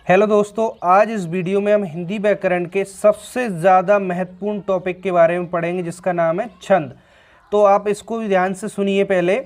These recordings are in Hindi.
हेलो दोस्तों, आज इस वीडियो में हम हिंदी व्याकरण के सबसे ज़्यादा महत्वपूर्ण टॉपिक के बारे में पढ़ेंगे जिसका नाम है छंद। तो आप इसको भी ध्यान से सुनिए। पहले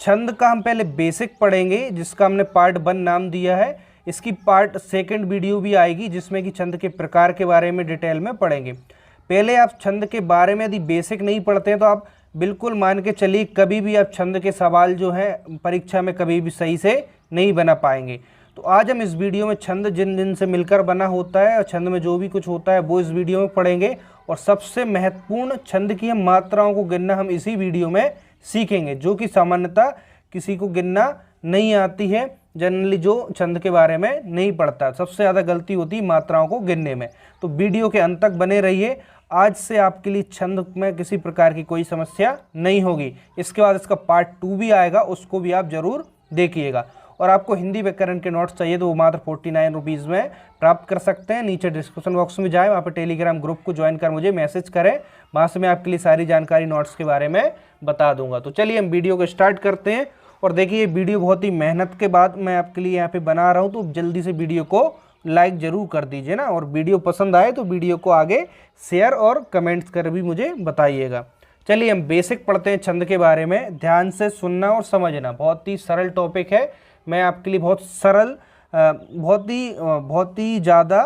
छंद का हम पहले बेसिक पढ़ेंगे जिसका हमने पार्ट 1 नाम दिया है। इसकी पार्ट 2 वीडियो भी आएगी जिसमें कि छंद के प्रकार के बारे में डिटेल में पढ़ेंगे। पहले आप छंद के बारे में यदि बेसिक नहीं पढ़ते हैं तो आप बिल्कुल मान के चलिए कभी भी आप छंद के सवाल जो हैं परीक्षा में कभी भी सही से नहीं बना पाएंगे। तो आज हम इस वीडियो में छंद जिन जिन से मिलकर बना होता है और छंद में जो भी कुछ होता है वो इस वीडियो में पढ़ेंगे। और सबसे महत्वपूर्ण छंद की हम मात्राओं को गिनना हम इसी वीडियो में सीखेंगे, जो कि सामान्यतः किसी को गिनना नहीं आती है। जनरली जो छंद के बारे में नहीं पढ़ता, सबसे ज़्यादा गलती होती है मात्राओं को गिनने में। तो वीडियो के अंत तक बने रहिए। आज से आपके लिए छंद में किसी प्रकार की कोई समस्या नहीं होगी। इसके बाद इसका पार्ट 2 भी आएगा, उसको भी आप ज़रूर देखिएगा। और आपको हिंदी व्याकरण के नोट्स चाहिए तो वो मात्र 49 रुपीज़ में प्राप्त कर सकते हैं। नीचे डिस्क्रिप्शन बॉक्स में जाएं, वहाँ पे टेलीग्राम ग्रुप को ज्वाइन कर मुझे मैसेज करें, वहाँ से मैं आपके लिए सारी जानकारी नोट्स के बारे में बता दूंगा। तो चलिए हम वीडियो को स्टार्ट करते हैं। और देखिए, वीडियो बहुत ही मेहनत के बाद मैं आपके लिए यहाँ पे बना रहा हूँ, तो जल्दी से वीडियो को लाइक ज़रूर कर दीजिए ना। और वीडियो पसंद आए तो वीडियो को आगे शेयर और कमेंट्स कर भी मुझे बताइएगा। चलिए हम बेसिक पढ़ते हैं छंद के बारे में। ध्यान से सुनना और समझना, बहुत ही सरल टॉपिक है। मैं आपके लिए बहुत सरल बहुत ही ज़्यादा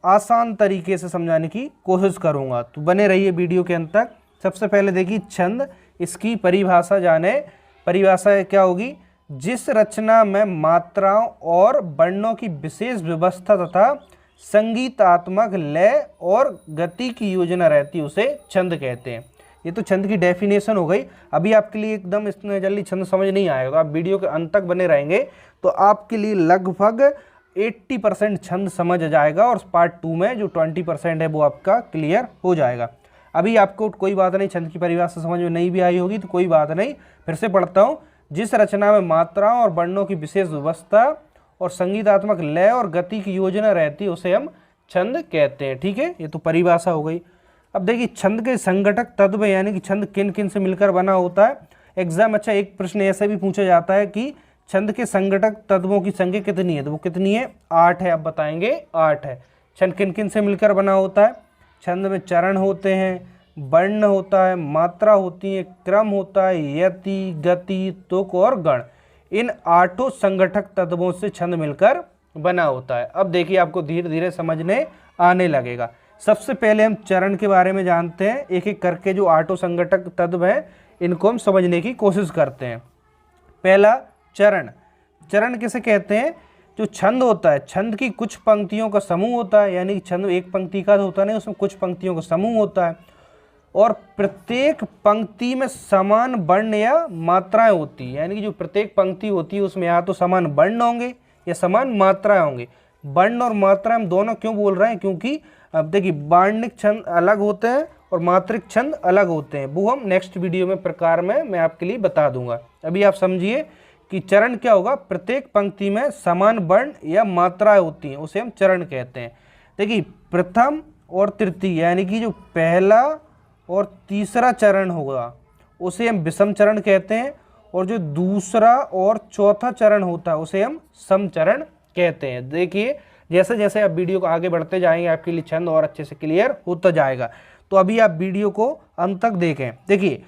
आसान तरीके से समझाने की कोशिश करूँगा, तो बने रहिए वीडियो के अंत तक। सबसे पहले देखिए छंद, इसकी परिभाषा जाने। परिभाषा क्या होगी? जिस रचना में मात्राओं और वर्णों की विशेष व्यवस्था तथा संगीतात्मक लय और गति की योजना रहती है उसे छंद कहते हैं। ये तो छंद की डेफिनेशन हो गई। अभी आपके लिए एकदम इतने जल्दी छंद समझ नहीं आएगा, तो आप वीडियो के अंत तक बने रहेंगे तो आपके लिए लगभग 80% छंद समझ जाएगा। और पार्ट 2 में जो 20% है वो आपका क्लियर हो जाएगा। अभी आपको कोई बात नहीं, छंद की परिभाषा समझ में नहीं भी आई होगी तो कोई बात नहीं, फिर से पढ़ता हूँ। जिस रचना में मात्राओं और वर्णों की विशेष व्यवस्था और संगीतात्मक लय और गति की योजना रहती है उसे हम छंद कहते हैं। ठीक है, ये तो परिभाषा हो गई। अब देखिए छंद के संगठक तत्व यानी कि छंद किन किन से मिलकर बना होता है। एग्जाम अच्छा एक प्रश्न ऐसे भी पूछा जाता है कि छंद के संगठक तत्वों की संख्या कितनी है, तो वो कितनी है? 8 है। आप बताएंगे 8 है। छंद किन किन से मिलकर बना होता है? छंद में चरण होते हैं, वर्ण होता है, मात्रा होती है, क्रम होता है, यति, गति, तुक और गण। इन 8 संगठक तत्वों से छंद मिलकर बना होता है। अब देखिए आपको धीरे धीरे समझने आने लगेगा। सबसे पहले हम चरण के बारे में जानते हैं। एक एक करके जो 8 संगठक तत्व हैं इनको हम समझने की कोशिश करते हैं। पहला चरण। चरण किसे कहते हैं? जो छंद होता है, छंद की कुछ पंक्तियों का समूह होता है, यानी छंद एक पंक्ति का होता नहीं, उसमें कुछ पंक्तियों का समूह होता है। और प्रत्येक पंक्ति में समान वर्ण या मात्राएं होती है, यानी कि जो प्रत्येक पंक्ति होती है उसमें या तो समान वर्ण होंगे या समान मात्राएं होंगी। वर्ण और मात्रा हम दोनों क्यों बोल रहे हैं? क्योंकि अब देखिए वर्णिक छंद अलग होते हैं और मात्रिक छंद अलग होते हैं, वो हम नेक्स्ट वीडियो में प्रकार में मैं आपके लिए बता दूंगा। अभी आप समझिए कि चरण क्या होगा। प्रत्येक पंक्ति में समान वर्ण या मात्राएं होती हैं, उसे हम चरण कहते हैं। देखिए प्रथम और तृतीय यानी कि जो पहला और तीसरा चरण होगा उसे हम विषम चरण कहते हैं। और जो दूसरा और चौथा चरण होता है उसे हम सम चरण कहते हैं। देखिए जैसे जैसे आप वीडियो को आगे बढ़ते जाएंगे आपके लिए छंद और अच्छे से क्लियर होता जाएगा। तो अभी आप वीडियो को अंत तक देखें। देखिए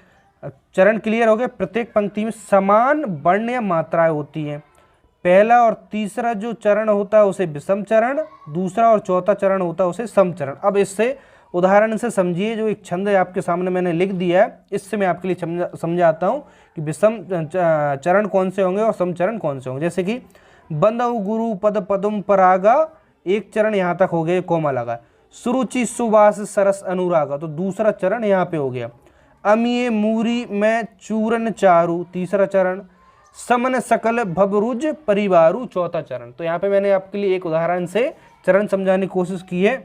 चरण क्लियर हो गए। प्रत्येक पंक्ति में समान वर्ण या मात्राएं होती हैं। पहला और तीसरा जो चरण होता है उसे विषम चरण, दूसरा और चौथा चरण होता है उसे सम चरण। अब इससे उदाहरण से समझिए, जो एक छंद है आपके सामने मैंने लिख दिया है, इससे मैं आपके लिए समझाता हूँ कि विषम चरण कौन से होंगे और सम चरण कौन से होंगे। जैसे कि बंदव गुरु पद पदुम परागा, एक चरण यहाँ तक हो गया, कोमा लगा। सुरुचि सुवास सरस अनुरागा, तो दूसरा चरण यहाँ पे हो गया। अमिये मूरी में चूरन चारू, तीसरा चरण। समन सकल भवरुज परिवारु, चौथा चरण। तो यहाँ पे मैंने आपके लिए एक उदाहरण से चरण समझाने की कोशिश की है।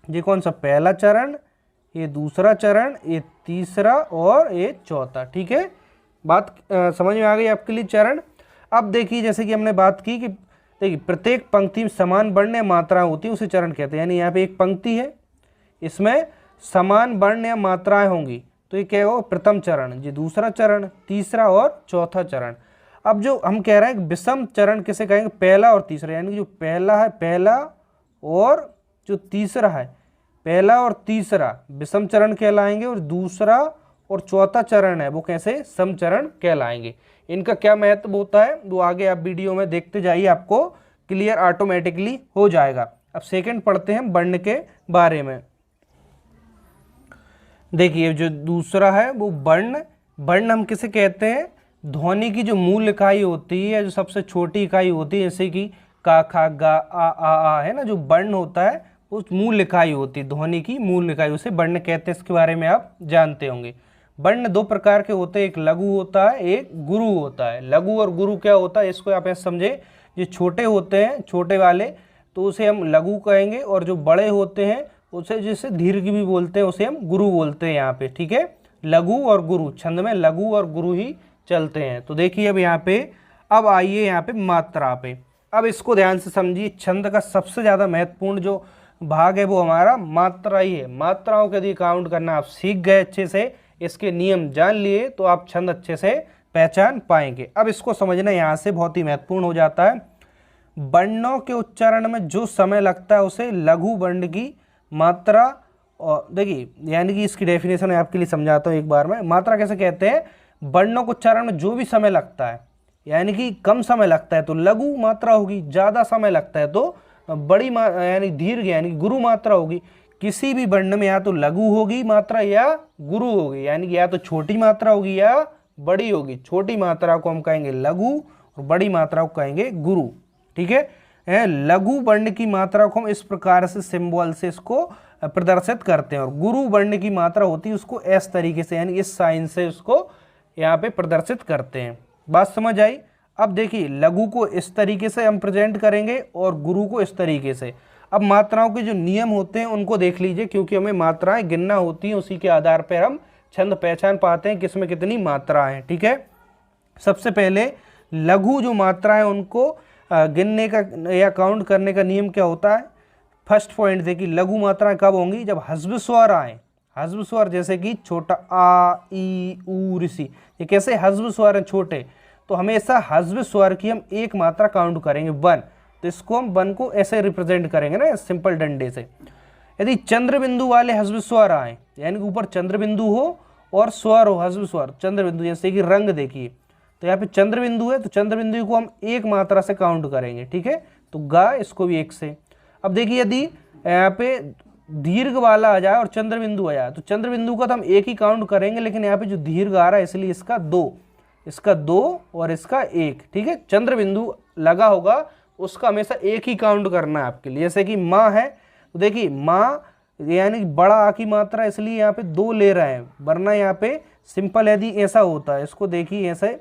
ये कौन सा? पहला चरण, ये दूसरा चरण, ये तीसरा और ये चौथा। ठीक है, बात समझ में आ गई आपके लिए चरण। अब देखिए जैसे कि हमने बात की कि देखिए प्रत्येक पंक्ति में समान वर्ण या मात्राएं होती है उसे चरण कहते हैं। यानी यहाँ पे एक पंक्ति है, इसमें समान वर्ण या मात्राएं होंगी तो ये क्या होगा? प्रथम चरण। ये दूसरा चरण, तीसरा और चौथा चरण। अब जो हम कह रहे हैं विषम चरण किसे कहेंगे, पहला और तीसरा, यानी कि जो पहला है, पहला और जो तीसरा है, पहला और तीसरा विषम चरण कहलाएंगे, और दूसरा और चौथा चरण है वो कैसे, सम चरण कहलाएंगे। इनका क्या महत्व होता है वो आगे आप वीडियो में देखते जाइए, आपको क्लियर ऑटोमेटिकली हो जाएगा। अब सेकंड पढ़ते हैं वर्ण के बारे में। देखिए जो दूसरा है वो वर्ण। वर्ण हम किसे कहते हैं, ध्वनि की जो मूल इकाई होती है, जो सबसे छोटी इकाई होती है, जैसे कि का, खा, गा, आ है ना, जो वर्ण होता है वो मूल इकाई होती है, ध्वनि की मूल इकाई, उसे वर्ण कहते हैं। इसके बारे में आप जानते होंगे। वर्ण दो प्रकार के होते हैं, एक लघु होता है, एक गुरु होता है। लघु और गुरु क्या होता है, इसको आप ऐसे समझे, जो छोटे होते हैं, छोटे वाले, तो उसे हम लघु कहेंगे, और जो बड़े होते हैं उसे जिसे दीर्घ भी बोलते हैं उसे हम गुरु बोलते हैं यहाँ पे, ठीक है। लघु और गुरु, छंद में लघु और गुरु ही चलते हैं। तो देखिए अब यहाँ पे, अब आइए यहाँ पे मात्रा पे। अब इसको ध्यान से समझिए, छंद का सबसे ज़्यादा महत्वपूर्ण जो भाग है वो हमारा मात्रा ही है। मात्राओं के यदि काउंट करना आप सीख गए अच्छे से, इसके नियम जान लिए, तो आप छंद अच्छे से पहचान पाएंगे। अब इसको समझना यहाँ से बहुत ही महत्वपूर्ण हो जाता है। वर्णों के उच्चारण में जो समय लगता है उसे लघु वर्ण की मात्रा, और देखिए यानी कि इसकी डेफिनेशन मैं आपके लिए समझाता हूँ एक बार में। मात्रा कैसे कहते हैं, वर्णों को उच्चारण में जो भी समय लगता है, यानी कि कम समय लगता है तो लघु मात्रा होगी, ज़्यादा समय लगता है तो बड़ी यानी दीर्घ यानी गुरु मात्रा होगी। किसी भी वर्ण में या तो लघु होगी मात्रा या गुरु होगी, यानी कि या तो छोटी मात्रा होगी या बड़ी होगी। छोटी मात्रा को हम कहेंगे लघु और बड़ी मात्रा को कहेंगे गुरु, ठीक है। लघु वर्ण की मात्रा को हम इस प्रकार से सिंबल से इसको प्रदर्शित करते हैं, और गुरु वर्ण की मात्रा होती है उसको इस तरीके से, यानी इस साइन से उसको यहाँ पे प्रदर्शित करते हैं। बात समझ आई। अब देखिए लघु को इस तरीके से हम प्रेजेंट करेंगे और गुरु को इस तरीके से। अब मात्राओं के जो नियम होते हैं उनको देख लीजिए, क्योंकि हमें मात्राएं गिनना होती हैं, उसी के आधार पर हम छंद पहचान पाते हैं किसमें कितनी मात्रा है, ठीक है। सबसे पहले लघु जो मात्रा है उनको गिनने का या काउंट करने का नियम क्या होता है। फर्स्ट पॉइंट देखिए, लघु मात्राएं कब होंगी, जब हस्व स्वर आए। हस्व स्वर जैसे कि छोटा आ, ई, ऊ, ऋषि, ये कैसे हस्व स्वर हैं छोटे, तो हमेशा हस्व स्वर की हम एक मात्रा काउंट करेंगे 1, तो इसको हम 1 को ऐसे रिप्रेजेंट करेंगे ना सिंपल डंडे से। यदि चंद्र बिंदु वाले हस्व स्वर आए, यानी कि ऊपर चंद्र बिंदु हो और स्वर हो हस्व स्वर, चंद्र बिंदु, जैसे कि रंग देखिए, तो यहाँ पे चंद्र बिंदु है तो चंद्र बिंदु को हम एक मात्रा से काउंट करेंगे, ठीक है। तो गा, इसको भी 1 से। अब देखिए यदि यहाँ पे दीर्घ वाला आ जाए और चंद्र बिंदु आ जाए, तो चंद्र बिंदु का तो हम 1 ही काउंट करेंगे, लेकिन यहाँ पे जो दीर्घ आ रहा है इसलिए इसका 2, इसका 2 और इसका 1, ठीक है। चंद्र बिंदु लगा होगा उसका हमेशा 1 ही काउंट करना है आपके लिए। जैसे कि माँ है, तो देखिए माँ यानी बड़ा आ की मात्रा, इसलिए यहाँ पे 2 ले रहे हैं, वरना यहाँ पे सिंपल यदि ऐसा होता है, इसको देखिए ऐसे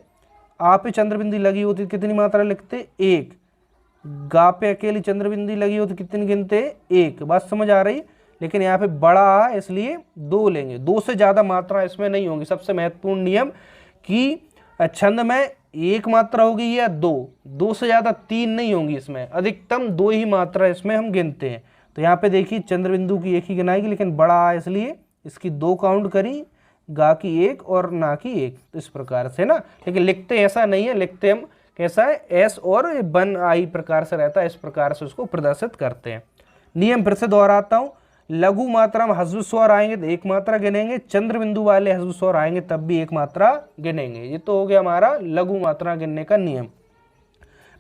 आ पे चंद्र बिंदु लगी होती कितनी मात्रा लिखते 1, गा पे अकेली चंद्र बिंदु लगी हो तो कितनी गिनते 1। बात समझ आ रही। लेकिन यहाँ पे बड़ा आ इसलिए 2 लेंगे, 2 से ज़्यादा मात्रा इसमें नहीं होंगी। सबसे महत्वपूर्ण नियम कि छंद में 1 मात्रा होगी या 2 से ज़्यादा 3 नहीं होंगी, इसमें अधिकतम 2 ही मात्रा इसमें हम गिनते हैं। तो यहाँ पे देखिए चंद्र बिंदु की 1 ही गिनाएगी, लेकिन बड़ा आ इसलिए इसकी 2 काउंट करी, गा की 1 और ना की 1, तो इस प्रकार से ना। लेकिन लिखते ऐसा नहीं है, लिखते हम कैसा है एस और 1 आई प्रकार से रहता है, इस प्रकार से उसको प्रदर्शित करते हैं। नियम फिर से दोहराता हूँ, लघु मात्रा में हस्व स्वर आएंगे तो 1 मात्रा गिनेंगे, चंद्र बिंदु वाले हस्व स्वर आएंगे तब भी 1 मात्रा गिनेंगे। ये तो हो गया हमारा लघु मात्रा गिनने का नियम।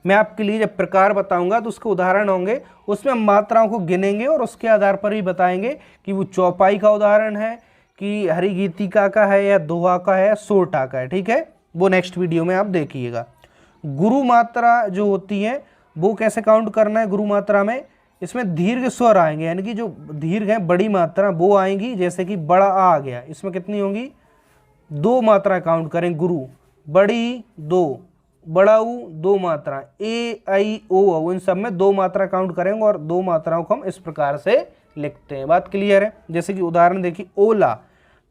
मैं आपके लिए जब प्रकार बताऊंगा तो उसके उदाहरण होंगे, उसमें हम मात्राओं को गिनेंगे और उसके आधार पर ही बताएंगे कि वो चौपाई का उदाहरण है कि हरिगीतिका का है या दोहा का है या सोरठा का है, ठीक है। वो नेक्स्ट वीडियो में आप देखिएगा। गुरु मात्रा जो होती है वो कैसे काउंट करना है। गुरु मात्रा में इसमें दीर्घ स्वर आएंगे, यानी कि जो दीर्घ है बड़ी मात्रा वो आएंगी। जैसे कि बड़ा आ गया, इसमें कितनी होंगी 2 मात्रा काउंट करें गुरु, बड़ी 2, बड़ा ऊ 2 मात्रा, ए आई ओ इन सब में 2 मात्रा काउंट करेंगे और 2 मात्राओं को हम इस प्रकार से लिखते हैं। बात क्लियर है। जैसे कि उदाहरण देखिए ओला,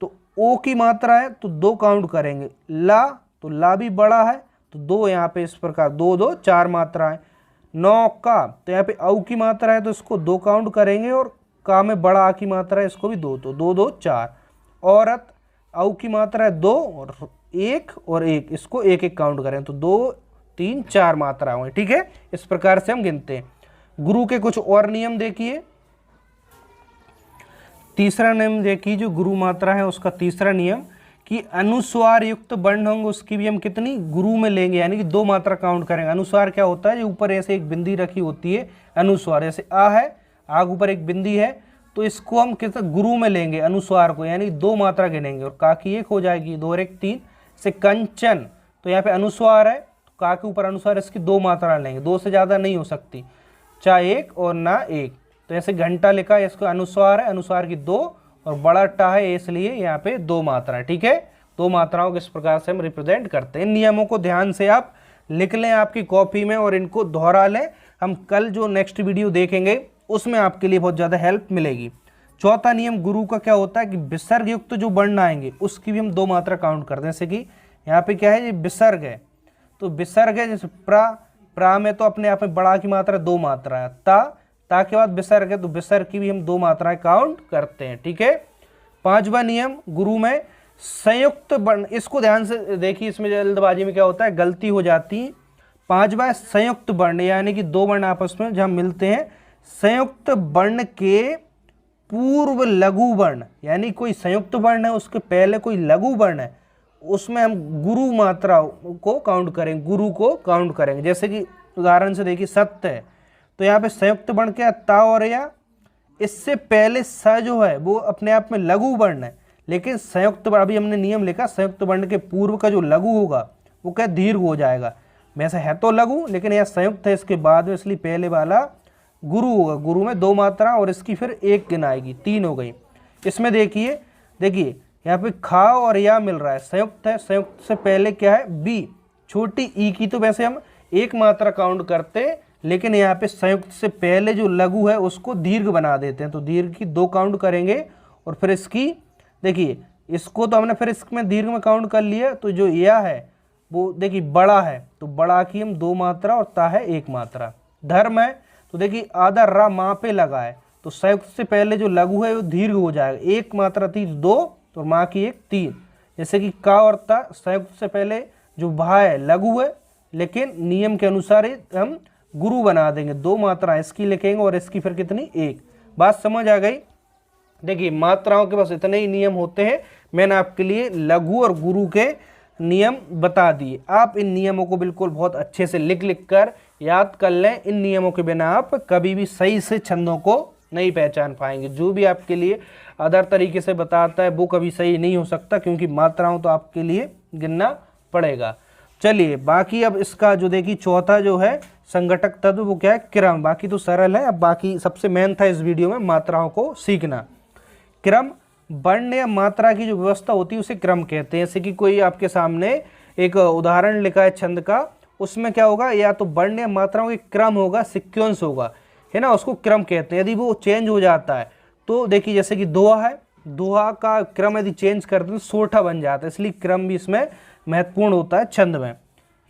तो ओ की मात्रा है तो 2 काउंट करेंगे, ला तो ला भी बड़ा है तो 2 यहाँ पे इस प्रकार 2 2 4 मात्रा है। नौका तो यहाँ पे औ की मात्रा है तो इसको 2 काउंट करेंगे, और का में बड़ा आ की मात्रा है इसको भी 2, तो 2 2 4। औरत औ की मात्रा है 2 और 1 और 1, इसको 1 1 काउंट करें तो 2 3 4 मात्रा हुई। ठीक है, इस प्रकार से हम गिनते हैं। गुरु के कुछ और नियम देखिए। तीसरा नियम देखिए, जो गुरु मात्रा है उसका तीसरा नियम कि अनुस्वार युक्त वर्ण होंगे उसकी भी हम कितनी गुरु में लेंगे, यानी कि 2 मात्रा काउंट करेंगे। अनुस्वार क्या होता है, जो ऊपर ऐसे एक बिंदी रखी होती है अनुस्वार, जैसे आ है, आग ऊपर एक बिंदी है, तो इसको हम किस गुरु में लेंगे अनुस्वार को, यानी 2 मात्रा गिनेंगे और का की 1 हो जाएगी, 2 और 1 3। से कंचन, तो यहाँ पे अनुस्वार है, तो का के ऊपर अनुस्वार, इसकी 2 मात्रा लेंगे, 2 से ज़्यादा नहीं हो सकती, चाहे 1 और ना 1। तो ऐसे घंटा लिखा है, इसको अनुस्वार है, अनुस्वार की 2 और बड़ा टा है इसलिए यहाँ पे 2 मात्रा। ठीक है, 2 मात्राओं को इस प्रकार से हम रिप्रेजेंट करते हैं। इन नियमों को ध्यान से आप लिख लें आपकी कॉपी में और इनको दोहरा लें। हम कल जो नेक्स्ट वीडियो देखेंगे उसमें आपके लिए बहुत ज़्यादा हेल्प मिलेगी। चौथा नियम गुरु का क्या होता है कि विसर्ग युक्त जो वर्ण आएंगे उसकी भी हम 2 मात्रा काउंट करते हैं। जैसे कि यहाँ पे क्या है, ये विसर्ग है, तो विसर्ग है, जैसे प्रा में तो अपने आप में बड़ा की मात्रा 2 मात्रा है, ता के बाद विसर्ग है, तो विसर्ग की भी हम 2 मात्राएं काउंट करते हैं। ठीक है, 5वां नियम गुरु में संयुक्त वर्ण, इसको ध्यान से देखिए, इसमें जल्दबाजी में क्या होता है गलती हो जाती है। 5वां संयुक्त वर्ण, यानी कि 2 वर्ण आपस में जहां मिलते हैं, संयुक्त वर्ण के पूर्व लघु वर्ण, यानी कोई संयुक्त वर्ण है उसके पहले कोई लघु वर्ण है, उसमें हम गुरु मात्रा को काउंट करेंगे, गुरु को काउंट करेंगे। जैसे कि उदाहरण से देखिए सत्य है, तो यहाँ पे संयुक्त वर्ण क्या, ता और या, इससे पहले स जो है वो अपने आप में लघु वर्ण है, लेकिन संयुक्त वर्ण, अभी हमने नियम लिखा संयुक्त वर्ण के पूर्व का जो लघु होगा वो क्या दीर्घ हो जाएगा। वैसे है तो लघु, लेकिन यह संयुक्त है इसके बाद में, इसलिए पहले वाला गुरु होगा। गुरु में 2 मात्रा और इसकी फिर 1 गिनाएगी, 3 हो गई। इसमें देखिए यहाँ पे खा और या मिल रहा है, संयुक्त है, संयुक्त से पहले क्या है बी, छोटी ई की तो वैसे हम 1 मात्रा काउंट करते, लेकिन यहाँ पे संयुक्त से पहले जो लघु है उसको दीर्घ बना देते हैं, तो दीर्घ की 2 काउंट करेंगे। और फिर इसकी देखिए, इसको तो हमने फिर इसमें दीर्घ में काउंट कर लिया, तो जो या है वो देखिए बड़ा है, तो बड़ा की हम 2 मात्रा और ता है 1 मात्रा। धर्म है, तो देखिए आधा रा माँ पे लगा है, तो संयुक्त से पहले जो लघु है वो दीर्घ हो जाएगा, 1 मात्रा थी 2, तो माँ की 1 3। जैसे कि का और ता, संयुक्त से पहले जो भा है लघु है, लेकिन नियम के अनुसार हम गुरु बना देंगे, 2 मात्रा इसकी लिखेंगे और इसकी फिर कितनी 1। बात समझ आ गई। देखिए मात्राओं के बस इतने ही नियम होते हैं, मैंने आपके लिए लघु और गुरु के नियम बता दिए। आप इन नियमों को बिल्कुल बहुत अच्छे से लिख कर याद कर लें। इन नियमों के बिना आप कभी भी सही से छंदों को नहीं पहचान पाएंगे। जो भी आपके लिए अदर तरीके से बताता है वो कभी सही नहीं हो सकता, क्योंकि मात्राओं तो आपके लिए गिनना पड़ेगा। चलिए बाकी अब इसका जो देखिए चौथा जो है संघटक तत्व, वो क्या है क्रम। बाकी तो सरल है, अब बाकी सबसे मेन था इस वीडियो में मात्राओं को सीखना। क्रम, वर्ण या मात्रा की जो व्यवस्था होती है उसे क्रम कहते हैं। जैसे कि कोई आपके सामने एक उदाहरण लिखा है छंद का, उसमें क्या होगा, या तो वर्ण या मात्राओं के क्रम होगा, सीक्वेंस होगा, है ना, उसको क्रम कहते हैं। यदि वो चेंज हो जाता है तो देखिए जैसे कि दोहा है, दोहा का क्रम यदि चेंज करते हैं तो सोठा बन जाता है, इसलिए क्रम भी इसमें महत्वपूर्ण होता है छंद में।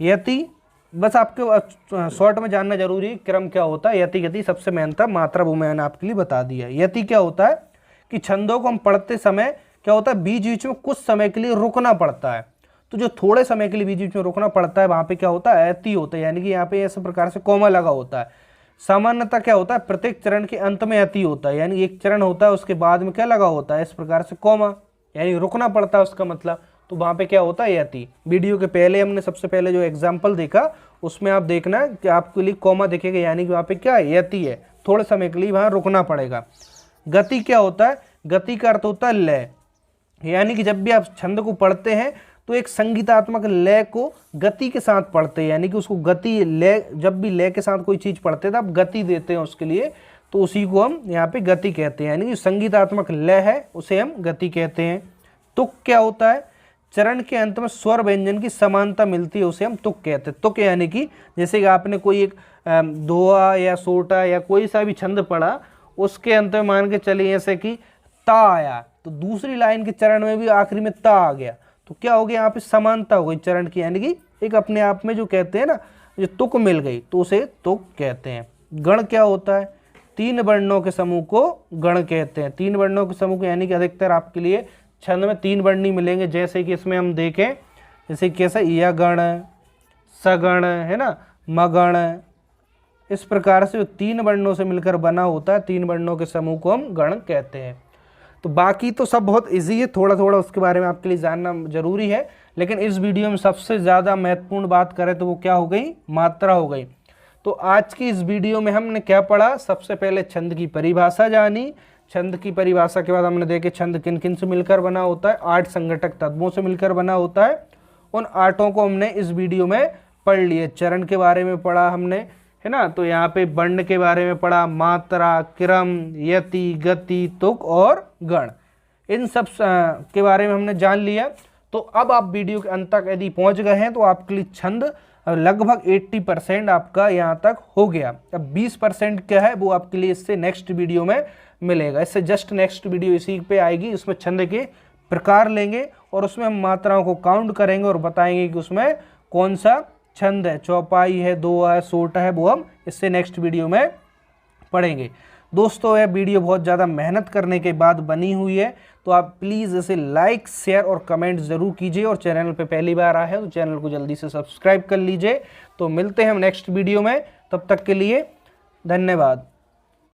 यति, बस आपके शॉर्ट में जानना जरूरी है क्रम क्या होता है। यति गति सबसे मेन था, मात्रा वो मैंने आपके लिए बता दिया। यति क्या होता है कि छंदों को हम पढ़ते समय क्या होता है, बीच बीच में कुछ समय के लिए रुकना पड़ता है, तो जो थोड़े समय के लिए बीच बीच में रुकना पड़ता है वहां पे क्या होता है, यति होता है, यानी कि यहाँ पे ऐसे प्रकार से कॉमा लगा होता है। सामान्यतः क्या होता है, प्रत्येक चरण के अंत में यति होता है, यानी एक चरण होता है उसके बाद में क्या लगा होता है, इस प्रकार से कॉमा, यानी रुकना पड़ता है उसका मतलब, तो वहां पे क्या होता है, यति। वीडियो के पहले हमने सबसे पहले जो एग्जाम्पल देखा उसमें आप देखना कि आपके लिए कॉमा दिखेगा, यानी कि वहां पे क्या है, यति है, थोड़े समय के लिए वहां रुकना पड़ेगा। गति क्या होता है, गति का अर्थ होता है लय, यानी कि जब भी आप छंद को पढ़ते हैं तो एक संगीतात्मक लय को गति के साथ पढ़ते हैं, यानी कि उसको गति लय, जब भी लय के साथ कोई चीज पढ़ते हैं तो आप गति देते हैं उसके लिए, तो उसी को हम यहाँ पे गति कहते हैं, यानी कि संगीतात्मक लय है उसे हम गति कहते हैं। तुक क्या होता है, चरण के अंत में स्वर व्यंजन की समानता मिलती है उसे हम तुक कहते हैं। तुक यानी कि जैसे कि आपने कोई एक दोहा या सोटा या कोई सा भी छंद पढ़ा, उसके अंत में मान के चलिए जैसे कि ता आया, तो दूसरी लाइन के चरण में भी आखिरी में ता आ गया, तो क्या हो गया, यहाँ पे समानता हो गई चरण की, यानी कि एक अपने आप में जो कहते हैं ना, जो तुक मिल गई तो उसे तुक कहते हैं। गण क्या होता है, 3 वर्णों के समूह को गण कहते हैं। 3 वर्णों के समूह को, यानी कि अधिकतर आपके लिए छंद में 3 वर्ण ही मिलेंगे, जैसे कि इसमें हम देखें, जैसे कैसा, या गण, सगण, है ना, मगण। इस प्रकार से जो 3 वर्णों से मिलकर बना होता है, 3 वर्णों के समूह को हम गण कहते हैं। तो बाकी तो सब बहुत इजी है, थोड़ा थोड़ा उसके बारे में आपके लिए जानना जरूरी है, लेकिन इस वीडियो में सबसे ज़्यादा महत्वपूर्ण बात करें तो वो क्या हो गई, मात्रा हो गई। तो आज की इस वीडियो में हमने क्या पढ़ा, सबसे पहले छंद की परिभाषा जानी। छंद की परिभाषा के बाद हमने देखे छंद किन किन से मिलकर बना होता है, 8 संघटक तत्वों से मिलकर बना होता है। उन 8 को हमने इस वीडियो में पढ़ लिए। चरण के बारे में पढ़ा हमने, है ना, तो यहाँ पे वर्ण के बारे में पढ़ा, मात्रा, क्रम, यति, गति, तुक और गण, इन सब के बारे में हमने जान लिया। तो अब आप वीडियो के अंत तक यदि पहुंच गए हैं तो आपके लिए छंद लगभग 80% आपका यहाँ तक हो गया। अब 20% क्या है वो आपके लिए इससे नेक्स्ट वीडियो में मिलेगा। इससे जस्ट नेक्स्ट वीडियो इसी पे आएगी, इसमें छंद के प्रकार लेंगे और उसमें हम मात्राओं को काउंट करेंगे और बताएंगे कि उसमें कौन सा छंद है, चौपाई है, दोहा है, सोटा है, वो हम इससे नेक्स्ट वीडियो में पढ़ेंगे। दोस्तों यह वीडियो बहुत ज़्यादा मेहनत करने के बाद बनी हुई है, तो आप प्लीज़ इसे लाइक, शेयर और कमेंट ज़रूर कीजिए, और चैनल पे पहली बार आए हैं तो चैनल को जल्दी से सब्सक्राइब कर लीजिए। तो मिलते हैं हम नेक्स्ट वीडियो में, तब तक के लिए धन्यवाद।